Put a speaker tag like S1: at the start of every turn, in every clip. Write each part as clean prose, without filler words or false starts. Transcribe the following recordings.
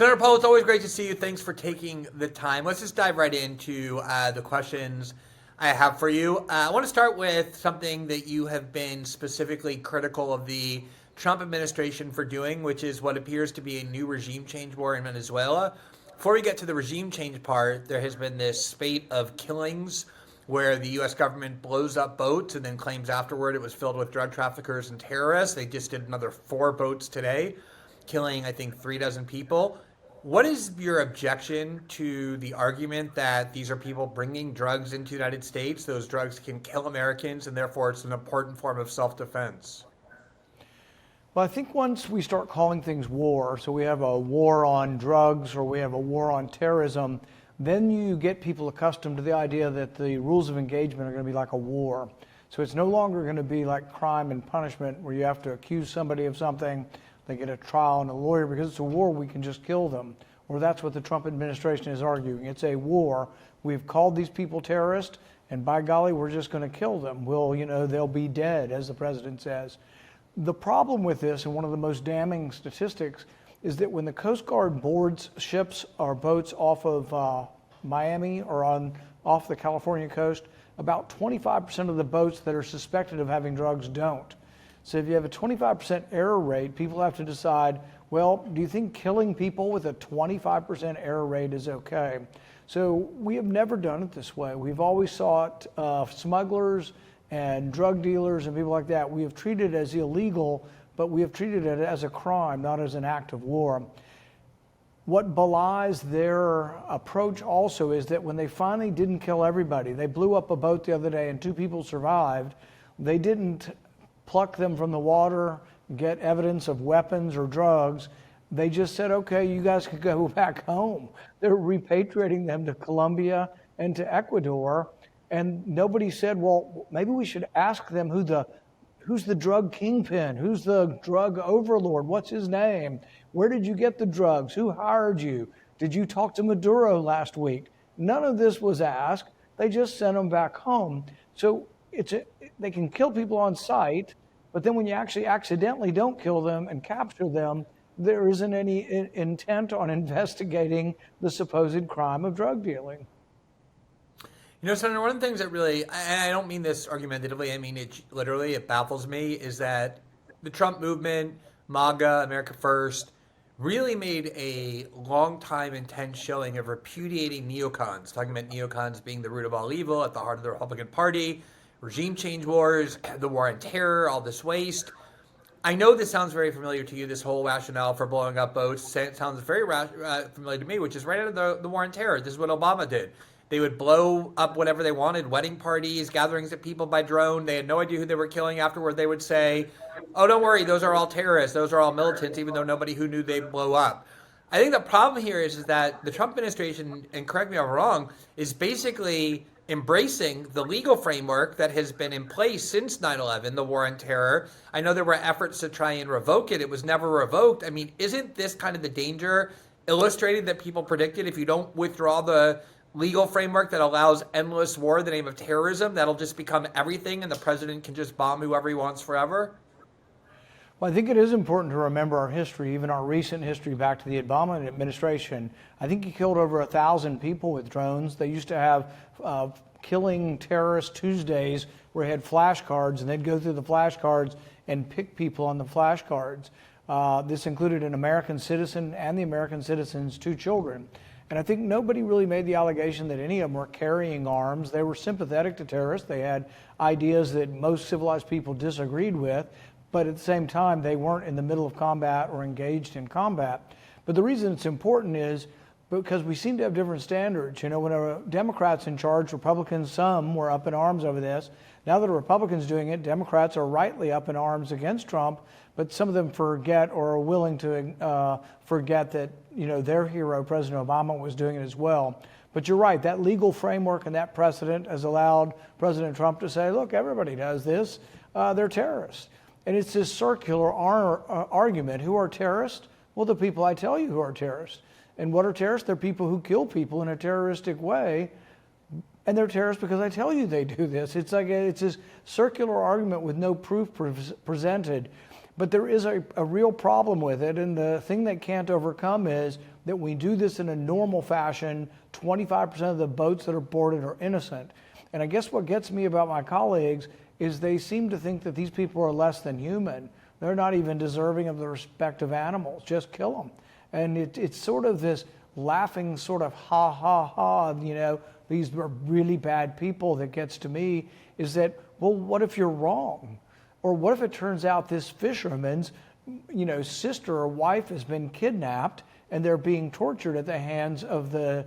S1: Senator Paul, it's always great to see you. Thanks for taking the time. Let's just dive right into the questions I have for you. I want to start with something that you have been specifically critical of the Trump administration for doing, which is what appears to be a new regime change war in Venezuela. Before we get to the regime change part, there has been this spate of killings where the U.S. government blows up boats and then claims afterward it was filled with drug traffickers and terrorists. They just did another 4 boats today, killing, I think, 36 people. What is your objection to the argument that these are people bringing drugs into the United States? Those drugs can kill Americans, and therefore it's an important form of self-defense.
S2: Well, I think once we start calling things war, so we have a war on drugs or we have a war on terrorism, then you get people accustomed to the idea that the rules of engagement are going to be like a war. So it's no longer going to be like crime and punishment where you have to accuse somebody of something, they get a trial and a lawyer. Because it's a war, we can just kill them. Or that's what the Trump administration is arguing. It's a war. We've called these people terrorists, and by golly, we're just going to kill them. They'll be dead, as the president says. The problem with this, and one of the most damning statistics, is that when the Coast Guard boards ships or boats off of Miami or off the California coast, about 25% of the boats that are suspected of having drugs don't. So if you have a 25% error rate, people have to decide, well, do you think killing people with a 25% error rate is okay? So we have never done it this way. We've always sought smugglers and drug dealers and people like that. We have treated it as illegal, but we have treated it as a crime, not as an act of war. What belies their approach also is that when they finally didn't kill everybody, they blew up a boat the other day and 2 people survived, they didn't pluck them from the water, get evidence of weapons or drugs. They just said, okay, you guys can go back home. They're repatriating them to Colombia and to Ecuador. And nobody said, well, maybe we should ask them who's the drug kingpin? Who's the drug overlord? What's his name? Where did you get the drugs? Who hired you? Did you talk to Maduro last week? None of this was asked. They just sent them back home. So they can kill people on sight, but then when you actually accidentally don't kill them and capture them, there isn't any intent on investigating the supposed crime of drug dealing.
S1: You know, Senator, one of the things that really, and I don't mean this argumentatively, I mean it literally, it baffles me, is that the Trump movement, MAGA, America First, really made a long time intense showing of repudiating neocons, talking about neocons being the root of all evil, at the heart of the Republican Party, regime change wars, the war on terror, all this waste. I know this sounds very familiar to you, this whole rationale for blowing up boats. It sounds very familiar to me, which is right out of the war on terror. This is what Obama did. They would blow up whatever they wanted, wedding parties, gatherings of people by drone. They had no idea who they were killing. Afterward, they would say, oh, don't worry, those are all terrorists. Those are all militants, even though nobody who knew they'd blow up. I think the problem here is that the Trump administration, and correct me if I'm wrong, is basically embracing the legal framework that has been in place since 9/11, the war on terror. I know there were efforts to try and revoke it. It was never revoked. I mean, isn't this kind of the danger illustrated that people predicted? If you don't withdraw the legal framework that allows endless war in the name of terrorism, that'll just become everything and the president can just bomb whoever he wants forever?
S2: Well, I think it is important to remember our history, even our recent history back to the Obama administration. I think he killed over 1,000 people with drones. They used to have killing terrorist Tuesdays where he had flashcards, and they'd go through the flashcards and pick people on the flashcards. This included an American citizen and the American citizen's 2 children. And I think nobody really made the allegation that any of them were carrying arms. They were sympathetic to terrorists. They had ideas that most civilized people disagreed with, but at the same time, they weren't in the middle of combat or engaged in combat. But the reason it's important is because we seem to have different standards. You know, when a Democrats in charge, Republicans, some were up in arms over this. Now that a Republican's doing it, Democrats are rightly up in arms against Trump, but some of them forget or are willing to forget that, you know, their hero, President Obama, was doing it as well. But you're right, that legal framework and that precedent has allowed President Trump to say, look, everybody does this, they're terrorists. And it's this circular argument. Who are terrorists? Well, the people I tell you who are terrorists. And what are terrorists? They're people who kill people in a terroristic way. And they're terrorists because I tell you they do this. It's like it's this circular argument with no proof presented. But there is a real problem with it. And the thing they can't overcome is that we do this in a normal fashion, 25% of the boats that are boarded are innocent. And I guess what gets me about my colleagues is they seem to think that these people are less than human. They're not even deserving of the respect of animals. Just kill them. And it's sort of this laughing sort of ha, ha, ha, these are really bad people that gets to me is that, well, what if you're wrong? Or what if it turns out this fisherman's, sister or wife has been kidnapped and they're being tortured at the hands of the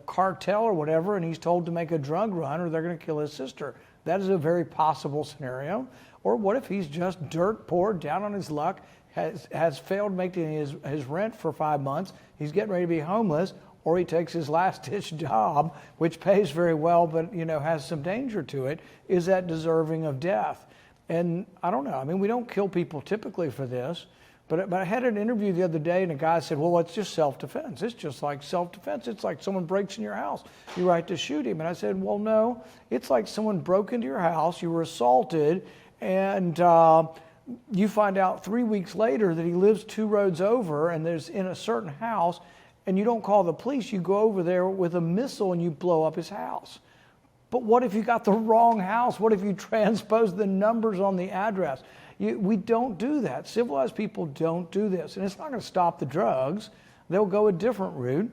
S2: cartel or whatever, and he's told to make a drug run or they're going to kill his sister. That is a very possible scenario. Or what if he's just dirt poor, down on his luck, has failed making his rent for 5 months, he's getting ready to be homeless, or he takes his last-ditch job, which pays very well but has some danger to it. Is that deserving of death? And I don't know. I mean, we don't kill people typically for this, but I had an interview the other day and a guy said, well, it's just self-defense. It's just like self-defense. It's like someone breaks in your house. You right to shoot him. And I said, well, no, it's like someone broke into your house, you were assaulted, and you find out 3 weeks later that he lives 2 roads over and there's in a certain house, and you don't call the police. You go over there with a missile and you blow up his house. But what if you got the wrong house? What if you transposed the numbers on the address? We don't do that. Civilized people don't do this. And it's not going to stop the drugs. They'll go a different route.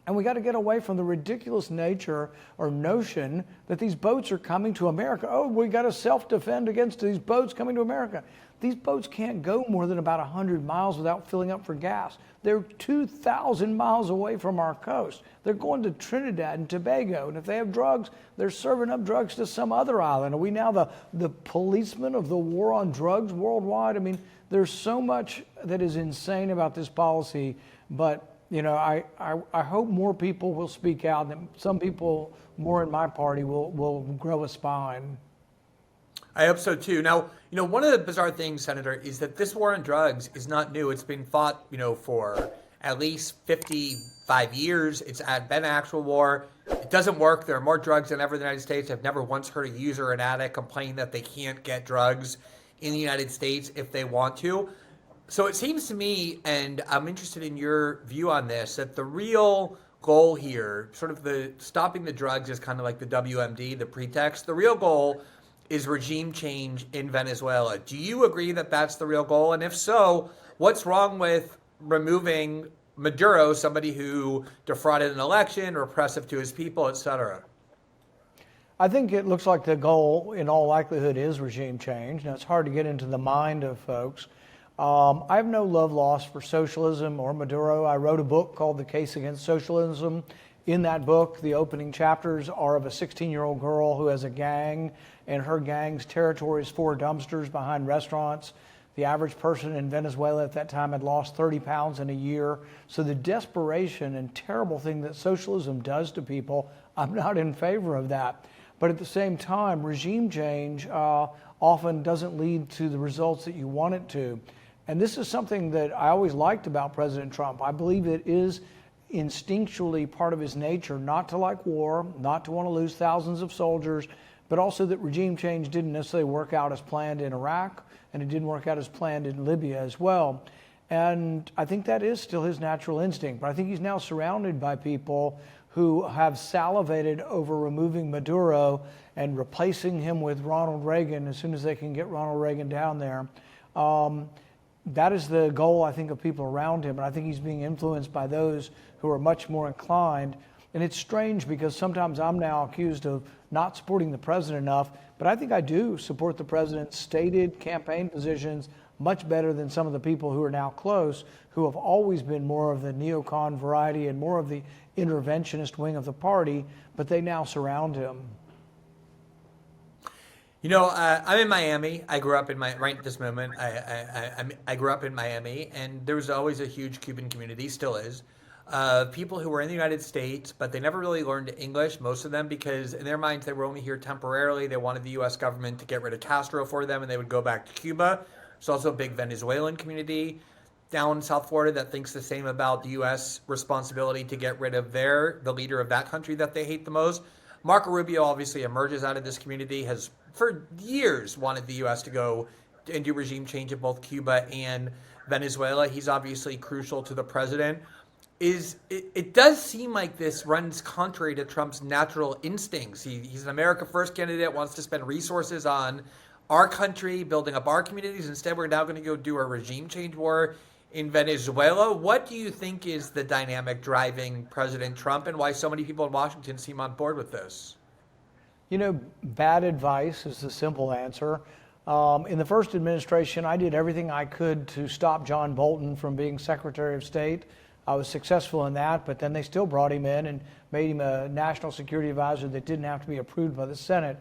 S2: And we got to get away from the ridiculous nature or notion that these boats are coming to America. Oh, we got to self-defend against these boats coming to America. These boats can't go more than about 100 miles without filling up for gas. They're 2,000 miles away from our coast. They're going to Trinidad and Tobago. And if they have drugs, they're serving up drugs to some other island. Are we now the policemen of the war on drugs worldwide? I mean, there's so much that is insane about this policy, but I hope more people will speak out, and some people more in my party will grow a spine.
S1: I hope so too. Now, one of the bizarre things, Senator, is that this war on drugs is not new. It's been fought, for at least 55 years. It's been an actual war. It doesn't work. There are more drugs than ever in the United States. I've never once heard a user or an addict complain that they can't get drugs in the United States if they want to. So it seems to me, and I'm interested in your view on this, that the real goal here, sort of the stopping the drugs is kind of like the WMD, the pretext. The real goal is regime change in Venezuela. Do you agree that that's the real goal? And if so, what's wrong with removing Maduro, somebody who defrauded an election, repressive to his people, et cetera?
S2: I think it looks like the goal, in all likelihood, is regime change. Now, it's hard to get into the mind of folks. I have no love lost for socialism or Maduro. I wrote a book called The Case Against Socialism. In that book, the opening chapters are of a 16-year-old girl who has a gang, and her gang's territory is 4 dumpsters behind restaurants. The average person in Venezuela at that time had lost 30 pounds in a year. So the desperation and terrible thing that socialism does to people, I'm not in favor of that. But at the same time, regime change often doesn't lead to the results that you want it to. And this is something that I always liked about President Trump. I believe it is instinctually part of his nature not to like war, not to want to lose thousands of soldiers, but also that regime change didn't necessarily work out as planned in Iraq, and it didn't work out as planned in Libya as well. And I think that is still his natural instinct. But I think he's now surrounded by people who have salivated over removing Maduro and replacing him with Ronald Reagan as soon as they can get Ronald Reagan down there. That is the goal, I think, of people around him. And I think he's being influenced by those who are much more inclined. And it's strange because sometimes I'm now accused of not supporting the president enough, but I think I do support the president's stated campaign positions much better than some of the people who are now close, who have always been more of the neocon variety and more of the interventionist wing of the party, but they now surround him.
S1: I'm in Miami. I grew up in right at this moment. I grew up in Miami, and there was always a huge Cuban community, still is. People who were in the United States, but they never really learned English, most of them, because in their minds they were only here temporarily. They wanted the U.S. government to get rid of Castro for them, and they would go back to Cuba. There's also a big Venezuelan community down in South Florida that thinks the same about the U.S. responsibility to get rid of the leader of that country that they hate the most. Marco Rubio obviously emerges out of this community, has for years wanted the U.S. to go and do regime change in both Cuba and Venezuela. He's obviously crucial to the president. It does seem like this runs contrary to Trump's natural instincts. He's an America First candidate, wants to spend resources on our country, building up our communities. Instead, we're now going to go do a regime change war in Venezuela. What do you think is the dynamic driving President Trump, and why so many people in Washington seem on board with this?
S2: You know, bad advice is the simple answer. In the first administration, I did everything I could to stop John Bolton from being Secretary of State. I was successful in that, but then they still brought him in and made him a national security advisor that didn't have to be approved by the Senate.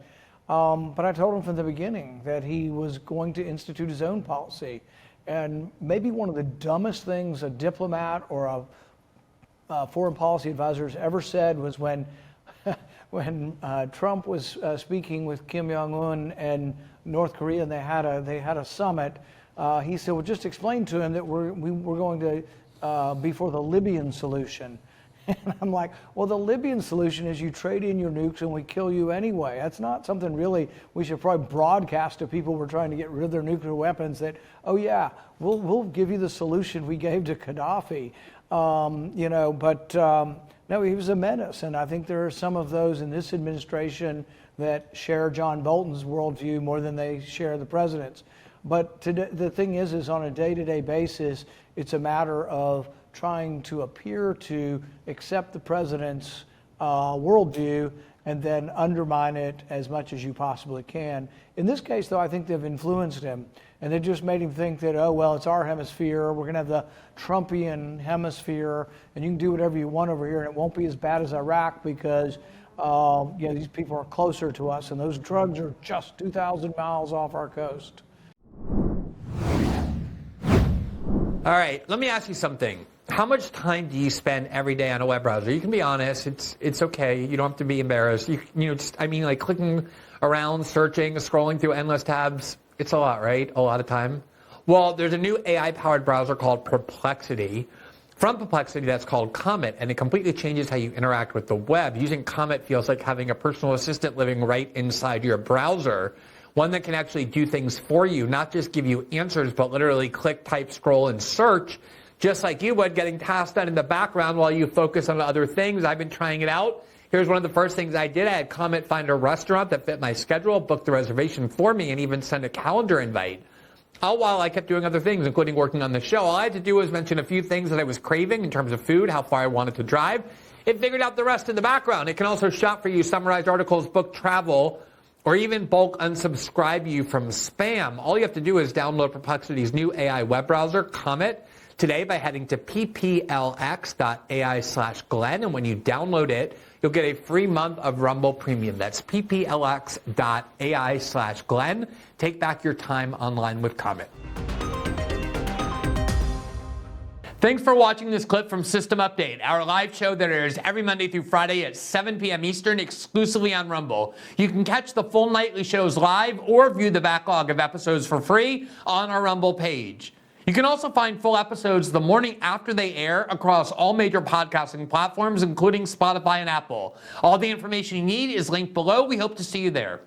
S2: But I told him from the beginning that he was going to institute his own policy. And maybe one of the dumbest things a diplomat or a foreign policy advisor has ever said was when Trump was speaking with Kim Jong-un and North Korea, and they had a summit. He said, "Well, just explain to him that we're going to be for the Libyan solution." And I'm like, well, the Libyan solution is you trade in your nukes and we kill you anyway. That's not something really we should probably broadcast to people we're trying to get rid of their nuclear weapons that, oh yeah, we'll give you the solution we gave to Gaddafi. No, he was a menace. And I think there are some of those in this administration that share John Bolton's worldview more than they share the president's. But the thing is on a day-to-day basis, it's a matter of trying to appear to accept the president's worldview and then undermine it as much as you possibly can. In this case, though, I think they've influenced him, and they just made him think that, oh, well, it's our hemisphere. We're going to have the Trumpian hemisphere, and you can do whatever you want over here, and it won't be as bad as Iraq because these people are closer to us, and those drugs are just 2,000 miles off our coast.
S1: All right, let me ask you something. How much time do you spend every day on a web browser? You can be honest. It's okay. You don't have to be embarrassed. Like clicking around, searching, scrolling through endless tabs. It's a lot, right? A lot of time. Well, there's a new AI-powered browser called Perplexity. From Perplexity, that's called Comet, and it completely changes how you interact with the web. Using Comet feels like having a personal assistant living right inside your browser. One that can actually do things for you, not just give you answers, but literally click, type, scroll, and search, just like you would, getting tasks done in the background while you focus on other things. I've been trying it out. Here's one of the first things I did. I had Comet find a restaurant that fit my schedule, book the reservation for me, and even send a calendar invite. All while I kept doing other things, including working on the show. All I had to do was mention a few things that I was craving in terms of food, how far I wanted to drive. It figured out the rest in the background. It can also shop for you, summarize articles, book travel, or even bulk unsubscribe you from spam. All you have to do is download Perplexity's new AI web browser, Comet, today by heading to pplx.ai/Glenn. And when you download it, you'll get a free month of Rumble Premium. That's pplx.ai/Glenn. Take back your time online with Comet. Thanks for watching this clip from System Update, our live show that airs every Monday through Friday at 7 p.m. Eastern, exclusively on Rumble. You can catch the full nightly shows live or view the backlog of episodes for free on our Rumble page. You can also find full episodes the morning after they air across all major podcasting platforms, including Spotify and Apple. All the information you need is linked below. We hope to see you there.